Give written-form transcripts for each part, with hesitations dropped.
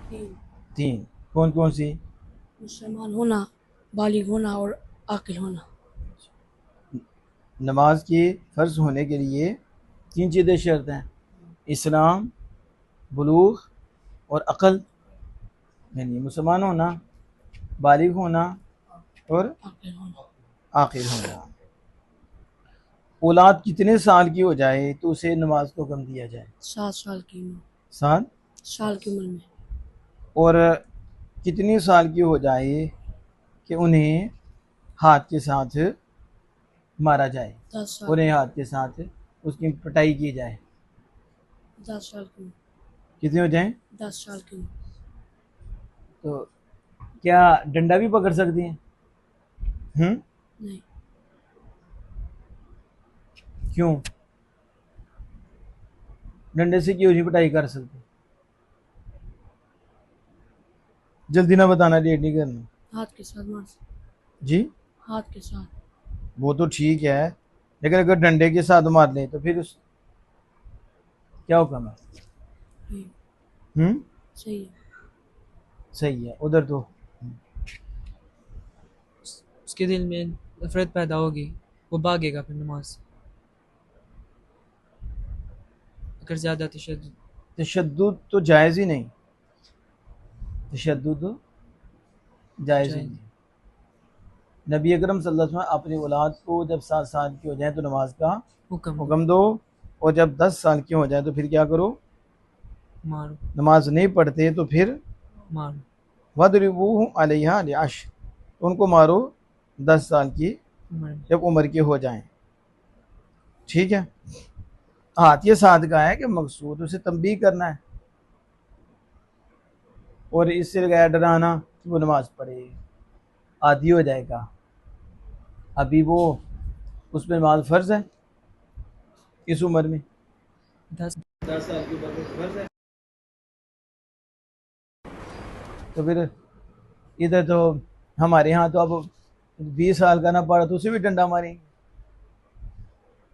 तीन। तीन। कौन कौन सी? मुसलमान होना, बालिग होना और आकिल होना। नमाज के फ़र्ज होने के लिए तीन चीज़ें शर्त हैं: इस्लाम, बुलूग और अक़ल। यानी मुसलमान होना, बालिग होना और आकिल होना। आकिल होना। औलाद कितने साल की हो जाए तो उसे नमाज को हुक्म दिया जाए? 7 साल की उम्र। साल। 7 साल की उम्र में। और कितनी साल की हो जाए कि उन्हें हाथ के साथ मारा जाए, 10 साल उन्हें की। हाथ के साथ उसकी पिटाई की जाए? 10 साल की उम्र। कितने हो जाएं? 10 साल की उम्र। तो क्या डंडा भी पकड़ सकती हैं? नहीं। क्यों? डंडे से क्यों नहीं पिटाई कर सकते? जल्दी ना बताना, लेट नहीं करना। हाथ के साथ मार सकते। जी। हाथ के साथ। वो तो ठीक है, लेकिन अगर डंडे के साथ मार लें तो फिर उस क्या हुक्म है? नहीं। हम्म। सही है। सही है उधर तो। उसके दिल में नफरत पैदा होगी, वो भागेगा फिर नमाज से। अगर ज़्यादा तशद्दुद। तशद्दुद तो जायज़ ही नहीं, तशद्दुद तो जायज़ ही जाए। नहीं। नबी अकरम सल्लल्लाहु अलैहि वसल्लम अपनी औलाद को जब 7 साल की हो जाए तो नमाज का हुक्म दो। हुक्म दो, और जब 10 साल की हो जाए तो फिर क्या करो? मारो। नमाज नहीं पढ़ते तो फिर मारो। वदरिबूहुम अलैहा लिअश्र, तो उनको मारो 10 साल की उम्र। जब उम्र के हो जाएं। ठीक है। हाथ ये साथ का है कि मकसूद उसे तंबीह करना है, और इससे लगाया डराना कि वो नमाज पढ़े, आदी हो जाएगा। अभी वो उस पर नमाज फ़र्ज़ है इस उम्र में। 10। 10 साल की उम्र में फ़र्ज़ है। तो फिर इधर तो हमारे यहाँ तो अब 20 साल का ना पढ़ा तो उसे भी डंडा मारेंगे।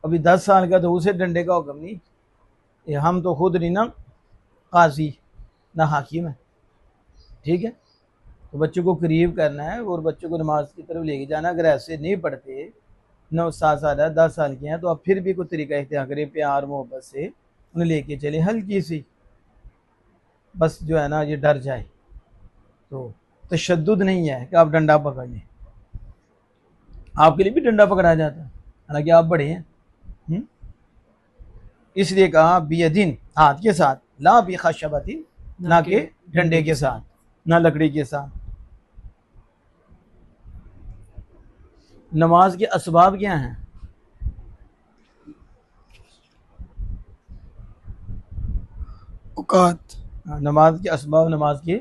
अभी 10 साल का तो उसे डंडे का हुक्म नहीं। ये हम तो खुद नहीं ना काजी, ना हाकिम है। ठीक है। तो बच्चों को करीब करना है और बच्चों को नमाज की तरफ लेके जाना। अगर ऐसे नहीं पढ़ते, 9 7 साल है, 10 साल के हैं, तो आप फिर भी कोई तरीका इख्तियार करें, प्यार मोहब्बत से उन्हें लेके चले, हल्की सी, बस जो है ना ये डर जाए। तो तशद्दुद नहीं है कि आप डंडा पकड़ लें। आपके लिए भी डंडा पकड़ा जाता है, हालांकि आप बड़े हैं। हुँ? इसलिए कहा बियदिन, हाथ के साथ, ला बी खशबतिन, ना ना के के डंडे डंडे के के साथ। साथ, ना लकड़ी के साथ। नमाज के असबाब क्या हैं? औकात। नमाज के असबाब, नमाज के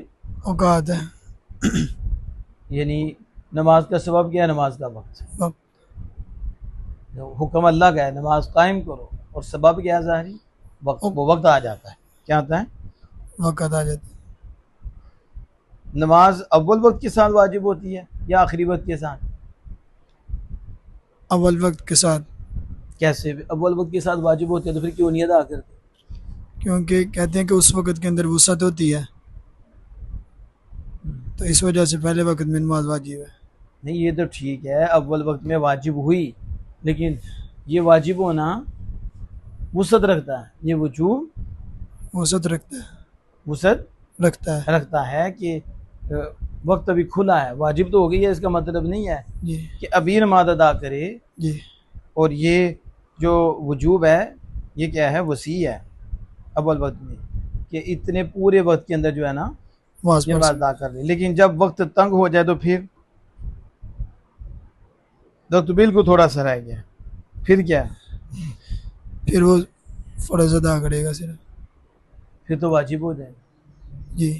औकात है। यानी नमाज का सबब क्या है? नमाज का वक्त। वक्त। हुक्म अल्लाह का है नमाज कायम करो, और सबब क्या है? ज़ाहिरी वक्त, औ- वो वक्त आ जाता है। क्या आता है? वक्त आ जाती। नमाज अव्वल वक्त के साथ वाजिब होती है या आखिरी वक्त के साथ? अव्वल वक्त के साथ। कैसे अव्वल वक्त के साथ वाजिब होती है तो फिर क्यों नहीं अदा करते? क्योंकि कहते हैं कि उस वक्त के अंदर वसअत होती है, तो इस वजह से पहले वक्त में नमाज वाजिब है। नहीं, ये तो ठीक है, अव्वल वक्त में वाजिब हुई, लेकिन ये वाजिब होना वसत रखता है, ये वजूब वसअत रखता है। वसत रखता है। रखता है कि वक्त अभी खुला है, वाजिब तो हो गई है, इसका मतलब नहीं है जी। कि अभी नमाज अदा करे। जी। और ये जो वजूब है ये क्या है? वसी है अव्वल वक्त में, कि इतने पूरे वक्त के अंदर जो है ना नमाज ये पढ़ नमाज सकते। अदा कर ले। लेकिन जब वक्त तंग हो जाए तो फिर तो बिल्कुल थोड़ा सा रह गया, फिर क्या है? फिर वो फ़र्ज़ अदा करेगा सिर्फ। फिर तो वाजिब हो जाएगा। जी।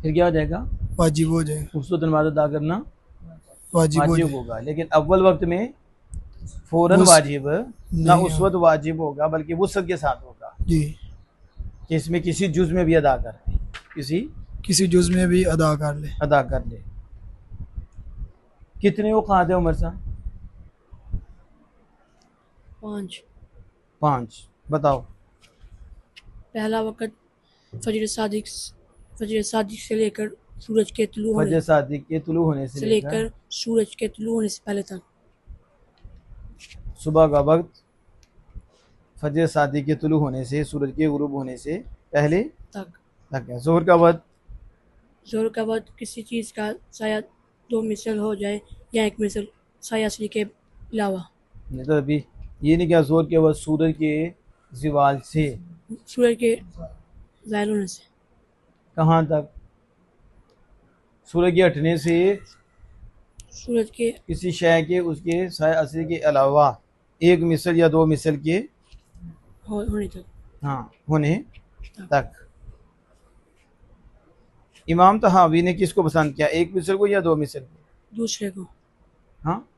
फिर क्या हो जाएगा? वाजिब हो जाएगा। उस वक्त नमाज अदा करना वाजिब हो वाजिब जाएगा। होगा। लेकिन अव्वल वक्त में फ़ौरन वो वाजिब ना नहीं उस हो। वक्त वाजिब होगा, बल्कि वसत के साथ होगा, जी। कि इसमें किसी जुज़ में भी अदा कर ले, किसी किसी जुज़ में भी अदा कर ले। अदा कर ले। कितने औक़ात है उमर साहब? 5। 5। बताओ। पहला वक़्त फजर सादिक फजर सादिक से लेकर सूरज के तुलू होने फजर सादिक के तुलू होने से से लेकर लेकर सूरज के तुलू होने से पहले तक। सुबह का वक्त फजर सादिक के तुलू होने से सूरज के गुरूब होने से पहले तक। तक है। ज़ोहर का वक्त ज़ोहर का वक्त किसी चीज़ का साया दो मिसल हो जाए या एक मिसल साया से के अलावा। नहीं तो अभी ये नहीं क्या ज़ोहर के वक्त सूरज के ज़वाल से सूरज के ज़ाहिर होने से। कहाँ तक? सूरज के हटने से सूरज के किसी शय के उसके साय असली के अलावा एक मिसल या दो मिसल के होने तक। हाँ होने तक। इमाम तहावी ने किसको पसंद किया, एक मिसल को या दो मिसल को? दूसरे को। हाँ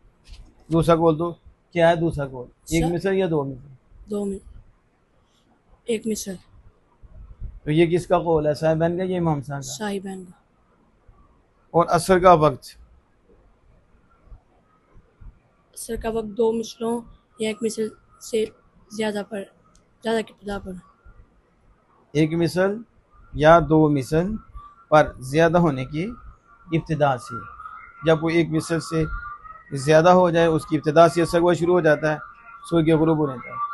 दूसरा कौल तो क्या है? दूसरा कौल एक सा- मिसल या दो मिसल? दो में एक मिसल तो ये किसका कौल है, साहिबान का या इमाम साहब का? साहिबान का। और असर का वक्त असर का वक्त दो मिसलों या एक मिसल से ज़्यादा की इब्तिदा पर। एक मिसल या दो मिसल पर ज़्यादा होने की इब्तिदा से। जब वो एक मिसल से ज़्यादा हो जाए उसकी इब्तिदा से असर हुआ शुरू हो जाता है सूरज के गुरूब होने तक।